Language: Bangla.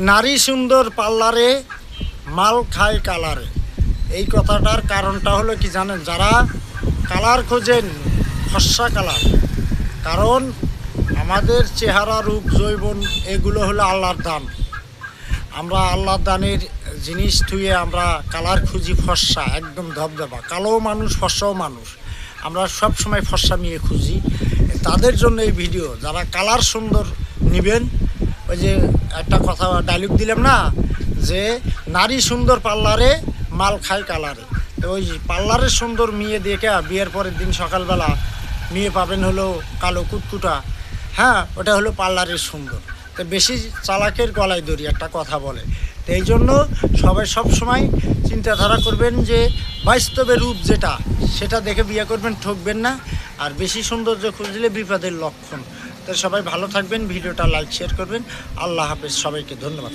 নারী সুন্দর পার্লারে, মাল খায় কালারে। এই কথাটার কারণটা হলো কি জানেন? যারা কালার খোঁজেন, ফর্সা কালার, কারণ আমাদের চেহারা, রূপ, যৌবন এগুলো হলো আল্লাহর দান। আমরা আল্লাহর দানের জিনিস থুয়ে আমরা কালার খুঁজি ফর্সা, একদম ধবধবা। কালোও মানুষ, ফর্সাও মানুষ, আমরা সব সময় ফর্সা মেয়ে খুঁজি। তাদের জন্য এই ভিডিও। যারা কালার সুন্দর নেবেন, ওই যে একটা কথা ডায়লগ দিলাম না, যে নারী সুন্দর পার্লারে, মাল খায় কালারে। তো ওই পার্লারের সুন্দর মেয়ে দেখে বিয়ের পরের দিন সকালবেলা মেয়ে পাবেন হলো কালো কুটকুটা, হ্যাঁ, ওটা হলো পার্লারের সুন্দর। তো বেশি চালাকের গলায় দড়ি একটা কথা বলে। তো এই জন্য সবাই সব সময় চিন্তাধারা করবেন যে বাস্তবে রূপ যেটা, সেটা দেখে বিয়ে করবেন, ঠকবেন না। আর বেশি সৌন্দর্য খুঁজলে বিপদের লক্ষণ। তো সবাই ভালো থাকবেন, ভিডিওটা লাইক শেয়ার করবেন। আল্লাহ হাফেজ, সবাইকে ধন্যবাদ।